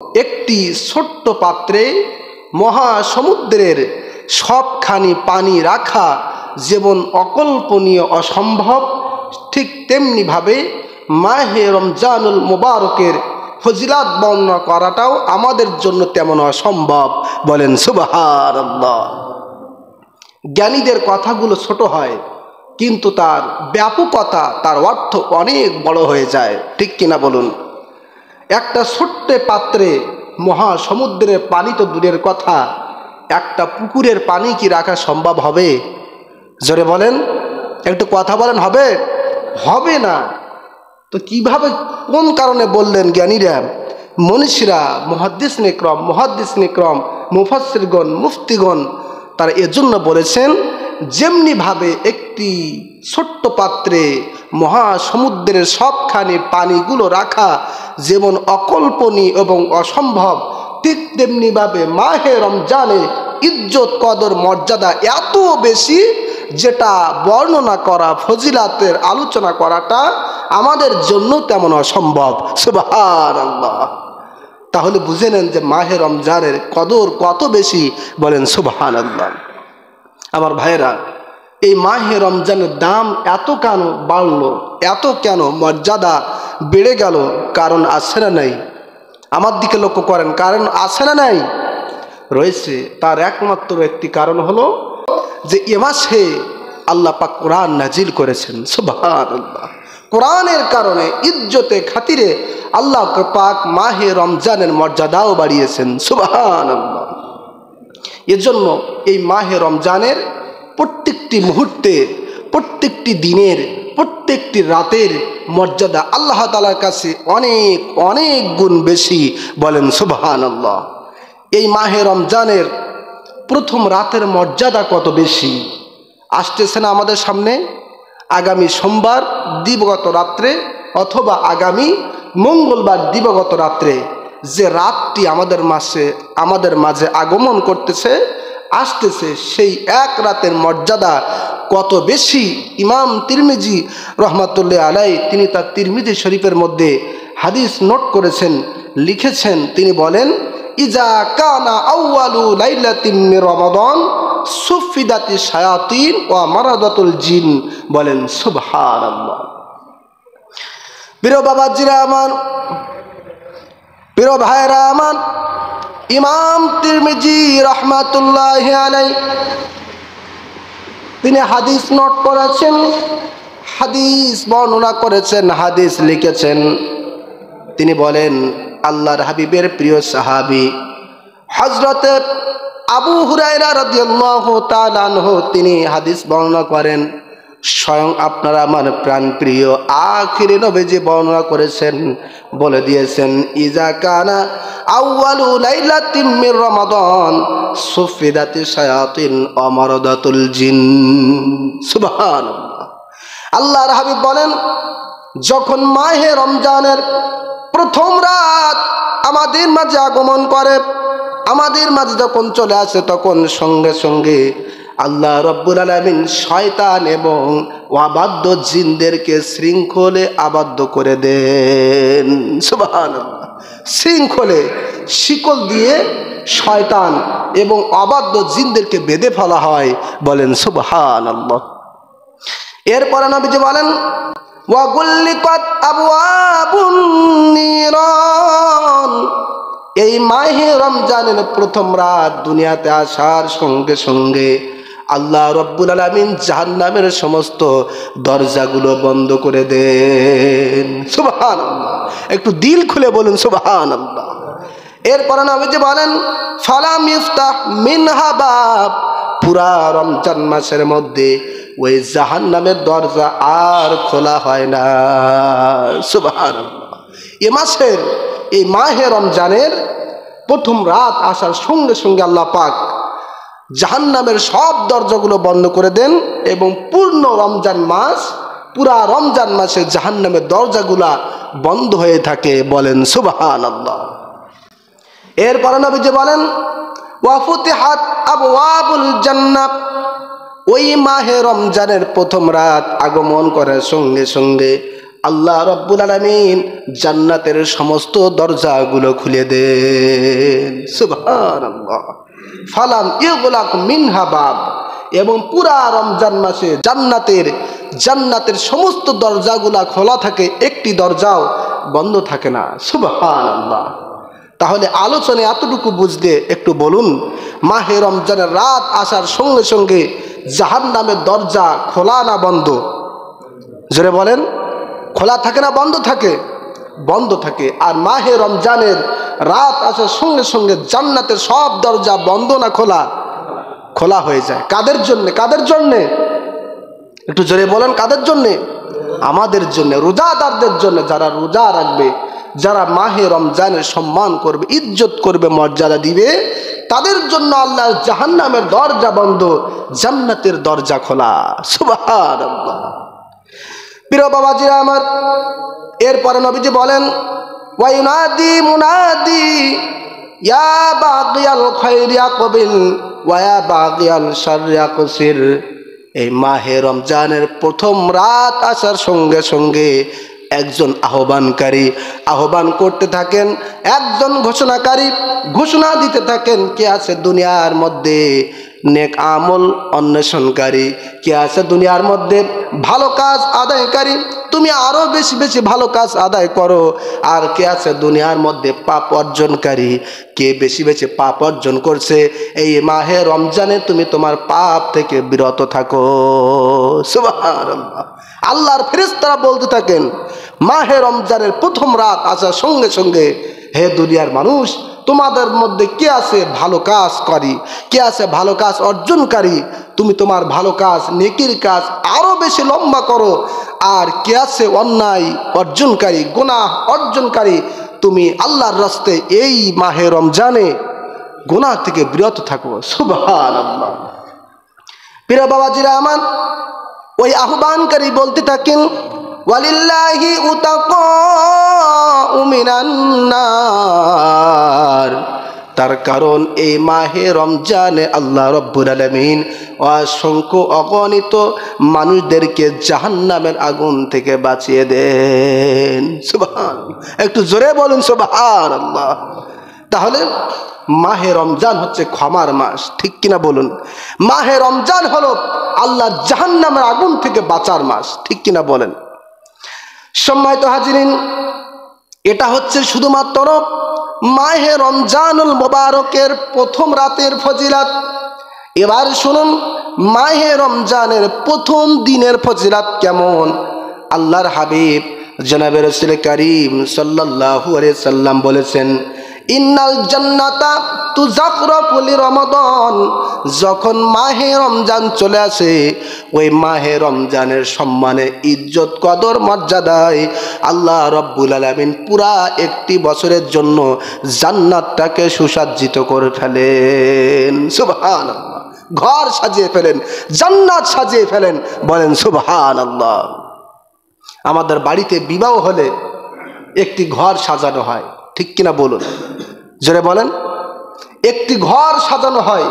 একটি ছোট্ট পাত্রে মহাসমুদ্রের সবখানি পানি রাখা যেমন অকল্পনীয় অসম্ভব, ঠিক তেমনিভাবে মাহে রমজানুল মুবারকের ফজিলাত বর্ণনা করাটাও আমাদের জন্য তেমন অসম্ভব। বলেন সুবহানাল্লাহ। জ্ঞানীদের কথাগুলো ছোট হয়, কিন্তু তার ব্যাপকতা, তার অর্থ অনেক বড় হয়ে যায়, ঠিক কিনা বলুন? একটা ছোট্ট পাত্রে মহাসমুদ্রের পানি তো দূরের কথা, একটা পুকুরের পানি কি রাখা সম্ভব হবে? জোরে বলেন, একটু কথা বলেন। হবে? হবে না। তো কিভাবে, কোন কারণে বললেন জ্ঞানীরা, মনীষীরা, মুহাদ্দিস নিকরম, মুফাসসিরগণ, মুফতিগণ, তারা এজন্য বলেছেন, যেমনিভাবে একটি ছোট্ট পাত্রে মহাসমুদ্রের সবখানি পানিগুলো রাখা যেমন অকল্পনীয় এবং অসম্ভব, ঠিক তেমনিভাবে মাহে রমজানে ইজ্জত, কদর, মর্যাদা এত বেশি, যেটা বর্ণনা করা, ফজিলাতের আলোচনা করাটা আমাদের জন্য তেমন অসম্ভব। সুবহানাল্লাহ। তাহলে বুঝে নেন যে মাহে রমজানের কদর কত বেশি। বলেন সুবহানাল্লাহ। আমার ভাইরা, এই মাহে রমজানের দাম এত কেন বাড়লো, এত কেন মর্যাদা বেড়ে গেল? কারণ আছে না নাই? আমার দিকে লক্ষ্য করেন, কারণ আছে না নাই? রয়েছে। তার একমাত্র একটি কারণ হলো যে এ মাসে আল্লাহ পাক কোরআন নাজিল করেছেন। সুবহানাল্লাহ। কোরআনের কারণে, ইজ্জতে খাতিরে আল্লাহ পাক মাহে রমজানের মর্যাদাও বাড়িয়েছেন। সুবহানাল্লাহ। এজন্য এই মাহে রমজানের প্রত্যেকটি মুহূর্তে, প্রত্যেকটি দিনের, প্রত্যেকটি রাতের মর্যাদা আল্লাহ তাআলার কাছে অনেক অনেক গুণ বেশি। বলেন সুবহানাল্লাহ। এই মাহে রমজানের প্রথম রাতের মর্যাদা কত বেশি! আসতেছে না আমাদের সামনে? আগামী সোমবার দিবগত রাত্রে অথবা আগামী মঙ্গলবার দিবগত রাত্রে যে রাতটি আমাদের মাঝে আগমন করতেছে, আসতেছে, সেই এক রাতের মর্যাদা কত বেশি! ইমাম তিরমিজি রহমাতুল্লাহ আলাই, তিনি তার তিরমিজি শরীফের মধ্যে হাদিস নোট করেছেন, লিখেছেন, তিনি বলেন, ইজা কানা আউয়ালু লাইলাতিন মির রমাদান সুফিদাতি শায়াতিন ওয়া মারাদাতুল জিন। বলেন সুবহানাল্লাহ। প্রিয় বাবাজিরা আমার, প্রিয় ভাইরা আমার, ইমাম তিরমিজি রহমাতুল্লাহ আলাই তিনি হাদিস নোট করেছেন, হাদিস বর্ণনা করেছেন, হাদিস লিখেছেন। তিনি বলেন, আল্লাহর হাবিবের প্রিয় সাহাবী হযরতে আবু হুরায়রা রাদিয়াল্লাহু তাআলা আনহু তিনি হাদিস বর্ণনা করেন, স্বয়ং আপনারা আমার প্রাণ প্রিয় আখিরে নবীজি বর্ণনা করেছেন, বলে দিয়েছেন, ইজা কানা আউয়ালু লাইলাতিন মির রমাদান সুফিদাতি শায়াতিন ওয়া মারাদাতুল জিন। সুবহানাল্লাহ। আল্লাহর হাবিব বলেন, যখন মাহে রমজানের প্রথম রাত আমাদের মাঝে আগমন করে, আমাদের মাঝে যখন চলে আসে, তখন সঙ্গে সঙ্গে আল্লাহ রব্বুল আলামিন শয়তান এবং অবাধ্য জিনদেরকে শৃঙ্খলে আবদ্ধ করে দেন। সুবহানাল্লাহ। শৃঙ্খলে, শিকল দিয়ে শয়তান এবং অবাধ্য জিনদেরকে বেঁধে ফেলা হয়। বলেন সুবহানাল্লাহ। এরপরে নবীজি বলেন, ওয়া গুল্লিকাত আবওয়াবুন নিরান। এই মাহে রমজানের প্রথম রাত দুনিয়াতে আসার সঙ্গে সঙ্গে আল্লাহ রব্বুল আলামিন জাহান্নামের সমস্ত দরজাগুলো বন্ধ করে দেন। সুবহানাল্লাহ। একটু দিল খুলে বলুন সুবহানাল্লাহ। এরপর নবীজি বলেন, ফালাম ইফতাহ মিনহা বাব। পুরা রমজান মাসের মধ্যে ওই জাহান্নামের দরজা আর খোলা হয় না। সুবহানাল্লাহ। এই মাহে রমজানের প্রথম রাত আসার সঙ্গে সঙ্গে আল্লাহ পাক জাহান্নামের সব দরজাগুলো বন্ধ করে দেন এবং পূর্ণ রমজান মাস, পুরা রমজান মাসে জাহান্নামের দরজাগুলা বন্ধ হয়ে থাকে। বলেন সুবহানাল্লাহ। এরপরে নবীজি বলেন, ওয়া ফুতিহাত আবওয়াবুল জান্নাহ। ওই মাহে রমজানের প্রথম রাত আগমন করার সঙ্গে সঙ্গে আল্লাহ রাব্বুল আলামিন জান্নাতের সমস্ত দরজাগুলো খুলে দেন। সুবহানাল্লাহ। ফালাম ইগলাক মিনহা বাব, এবং পুরা রমজান মাসে জান্নাতের সমস্ত দরজাগুলা খোলা থাকে, একটি দরজাও বন্ধ থাকে না। সুবহানাল্লাহ। তাহলে আলোচনা এতটুকু বুঝতে একটু বলুন, মাহে রমজানের রাত আসার সঙ্গে সঙ্গে জাহান্নামের দরজা খোলা না বন্ধ? জোরে বলেন। খোলা থাকে না বন্ধ থাকে? বন্ধ থাকে। আর মাহে রমজানের রাত আসার সঙ্গে সঙ্গে জান্নাতের সব দরজা বন্ধ না খোলা? খোলা হয়ে যায়। কাদের জন্যে? কাদের জন্যে? একটু জোরে বলেন। কাদের জন্যে? আমাদের জন্য, রোজাদারদের জন্য। যারা রোজা রাখবে, যারা মাহে রমজানের সম্মান করবে, ইজ্জত করবে, মর্যাদা দিবে, তাদের জন্য আল্লাহর জাহান্নামের দরজা বন্ধ, জান্নাতের দরজা খোলা। সুবহানাল্লাহ। প্রিয় বাবাজিরা আমার, এরপরে নবীজি বলেন, ওয়াইনাদি মুনাদি ইয়া বাগিয়াল খায়রি আকবিল ওয়া ইয়া বাগিয়াল শাররি আকসির। এই মাহে রমজানের প্রথম রাত আসার সঙ্গে সঙ্গে একজন আহ্বানকারী আহ্বান করতে থাকেন, একজন ঘোষণাকারী ঘোষণা দিতে থাকেন, কে আছে দুনিয়ার মধ্যে নেক আমল অন্বেষণকারী, কে আছে দুনিয়ার মধ্যে ভালো কাজ আদায়কারী, তুমি আরো বেশি বেশি ভালো কাজ আদায় করো। আর কে আছে দুনিয়ার মধ্যে পাপ অর্জনকারী, কে বেশি বেশি পাপ অর্জন করছে, এই মাহে রমজানে তুমি তোমার পাপ থেকে বিরত থাকো। সুবহানাল্লাহ। আল্লাহর ফেরেশতারা বলতে থাকেন মাহে রমজানের প্রথম রাত আসার সঙ্গে সঙ্গে, হে দুনিয়ার মানুষ, তোমাদের মধ্যে কে আছে ভালো কাজ করি, কে আছে ভালো কাজ অর্জনকারী, তুমি তোমার ভালো কাজ নেকির কাজ আরো বেশি লম্বা করো। আর কে আছে অন্যায় অর্জনকারী, গুনাহ অর্জনকারী, তুমি আল্লাহর রাস্তায় এই মাহে রমজানে গুনাহ থেকে বিরত থাকো। সুবহানাল্লাহ। প্রিয় বাবাজিরা আমার, ওই আহ্বানকারী বলতে থাকেন, ওয়ালিল্লাহি উতাকাউ মিনান নার। তার কারণ এই মাহে রমজানে আল্লাহ রাব্বুল আলামিন অসংখ্য অগণিত মানুষদেরকে জাহান্নামের আগুন থেকে বাঁচিয়ে দেন। সুবহানাল্লাহ। একটু জোরে বলুন সুবহানাল্লাহ। তাহলে মাহে রমজান হচ্ছে ক্ষমার মাস, ঠিক কিনা বলুন? মাহে রমজান হলো আল্লাহর জাহান্নামের আগুন থেকে বাঁচার মাস, ঠিক কিনা বলেন? সম্মানিত হাজিরিন, এটা হচ্ছে শুধুমাত্র মাহে রমজানুল মোবারকের প্রথম রাতের ফজিলাত। এবার শুনুন মাহে রমজানের প্রথম দিনের ফজিলাত কেমন। আল্লাহর হাবিব জনাবে রাসূল করিম সাল্লাল্লাহু আলাইহি সাল্লাম বলেছেন, ইন্নাল জান্নাতা তুযাকরাফু লিরমাদান। যখন মাহে রমজান চলে আসে, ওই মাহে রমজানের সম্মানে, ইজ্জত, কদর, মর্যাদায় আল্লাহ রাব্বুল আলামিন পুরা একটি বছরের জন্য জান্নাতটাকে সুসজ্জিত করে ফেলেন। সুবহানাল্লাহ। ঘর সাজিয়ে ফেলেন, জান্নাত সাজিয়ে ফেলেন। বলেন সুবহানাল্লাহ। আমাদের বাড়িতে বিবাহ হলে একটি ঘর সাজানো হয়, ঠিক কিনা বলুন? জোরে বলেন। একটি ঘর সাজানো হয়,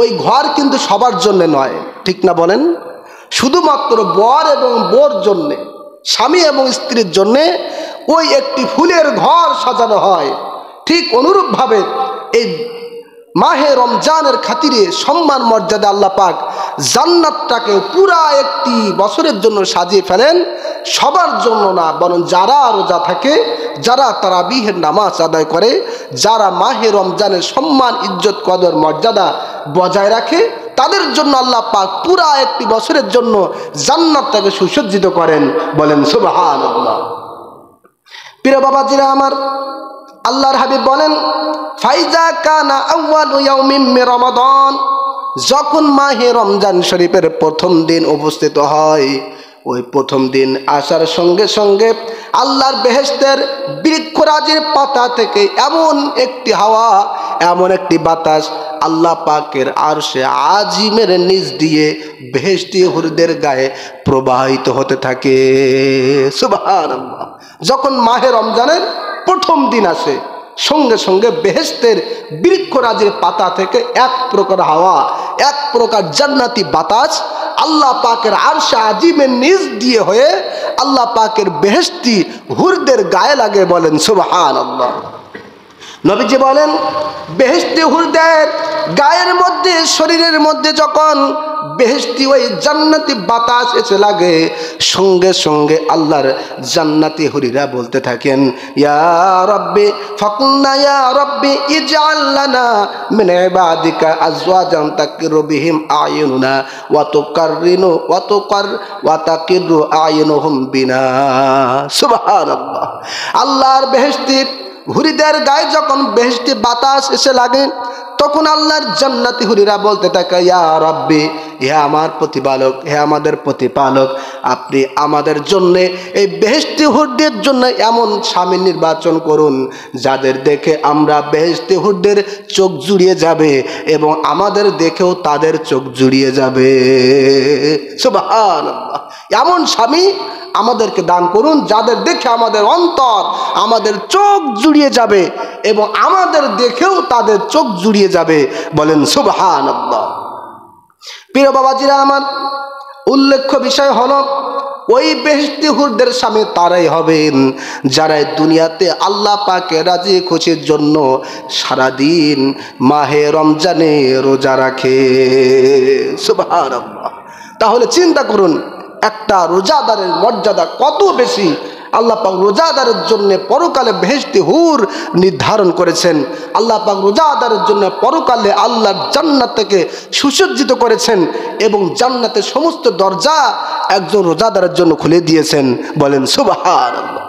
ওই ঘর কিন্তু সবার জন্য নয়, ঠিক না বলেন? শুধুমাত্র বর এবং বোর জন্যে, স্বামী এবং স্ত্রীর জন্যে ওই একটি ফুলের ঘর সাজানো হয়। ঠিক অনুরূপভাবে এই মাহে রমজানের খাতিরে সম্মান মর্যাদা আল্লাহ পাক জান্নাতটাকে পুরা একটি বছরের জন্য সাজিয়ে ফেলেন। সবার জন্য না, বরং যারা রোজা থাকে, যারা তারাবিহের নামাজ আদায় করে, যারা মাহে রমজানের সম্মান, ইজ্জত, কদর, মর্যাদা বজায় রাখে, তাদের জন্য আল্লাহ পাক পুরা একটি বছরের জন্য জান্নাতটাকে সুসজ্জিত করেন। বলেন সুবহানাল্লাহ। প্রিয় বাবাজিরা আমার, আল্লাহর হাবিব বলেন, ফাইজা কানা আউয়ালু ইয়াউমিন মিন রমাদান। যখন মাহে রমজান শরীফের প্রথম দিন উপস্থিত হয়, ওই প্রথম দিন আসার সঙ্গে সঙ্গে আল্লাহর বেহেশতের বৃক্ষরাজির পাতা থেকে এমন একটি হাওয়া, এমন একটি বাতাস আল্লাহ পাকের আরশে আজিমের নিচ দিয়ে বেহেশতি হুরদের গায়ে প্রবাহিত হতে থাকে। সুবহানাল্লাহ। যখন মাহে রমজানের প্রথম দিন আসে, সঙ্গে সঙ্গে বেহেশতের বৃক্ষরাজির পাতা থেকে এক প্রকার হাওয়া, এক প্রকার জান্নাতি বাতাস আল্লাহ পাকের আরশে আজিমের নিচ দিয়ে হয়ে আল্লাহ পাকের বেহেশতি হুরদের গায়ে লাগে। বলেন সুবহানাল্লাহ। নবীজি বলেন বেহেশতি হুরদের গায়ের মধ্যে, শরীরের মধ্যে যখন বেহেশতি ওই জান্নাতি বাতাস এসে লাগে, সঙ্গে সঙ্গে আল্লাহর জান্নাতি হুরিরা বলতে থাকেন, ইয়া রাব্বি ফাকুলনা ইয়া রাব্বি ইজআল লানা মিন ইবাদিকা আজওয়াজান তাকিরু বিহিম আয়ুনুনা ওয়া তুকাররিনু ওয়া তাকিরু আয়ুনুহুম বিনা। সুবহানাল্লাহ। আল্লাহর বেহেশতি হুরিদের গায়ে যখন বেহেশতি বাতাস এসে লাগে, তখন আল্লাহর জান্নাতি হুরিরা বলতে থাকে, ইয়া রাব্বি, হে আমার প্রতিপালক, হে আমাদের প্রতিপালক, আপনি আমাদের জন্য এই বেহেশতি হুরদের জন্য এমন স্বামী নির্বাচন করুন যাদের দেখে আমরা বেহেশতি হুরদের চোখ জুড়িয়ে যাবে এবং আমাদের দেখেও তাদের চোখ জুড়িয়ে যাবে। সুবহানাল্লাহ। এমন স্বামী আমাদেরকে দান করুন যাদের দেখে আমাদের অন্তর, আমাদের চোখ জুড়িয়ে যাবে এবং আমাদের দেখেও তাদের চোখ জুড়িয়ে যাবে। বলেন সুবহানাল্লাহ। প্রিয় বাবাজিরা আমার, উল্লেখ্য বিষয় হলো ওই বেহেশতি হুরদের স্বামী তারাই হবেন যারা দুনিয়াতে আল্লাহ পাকে রাজি খুশির জন্য সারাদিন মাহে রমজানে রোজা রাখে। সুবহানাল্লাহ। তাহলে চিন্তা করুন একটা রোজাদারের মর্যাদা কত বেশি। আল্লাহ পাক রোজাদারের জন্য পরকালে বেহেশতি হুর নির্ধারণ করেছেন। আল্লাহ পাক রোজাদারের জন্য পরকালে আল্লাহর জান্নাত থেকে সুসজ্জিত করেছেন এবং জান্নাতের সমস্ত দরজা একজন রোজাদারের জন্য খুলে দিয়েছেন। বলেন সুবহানাল্লাহ।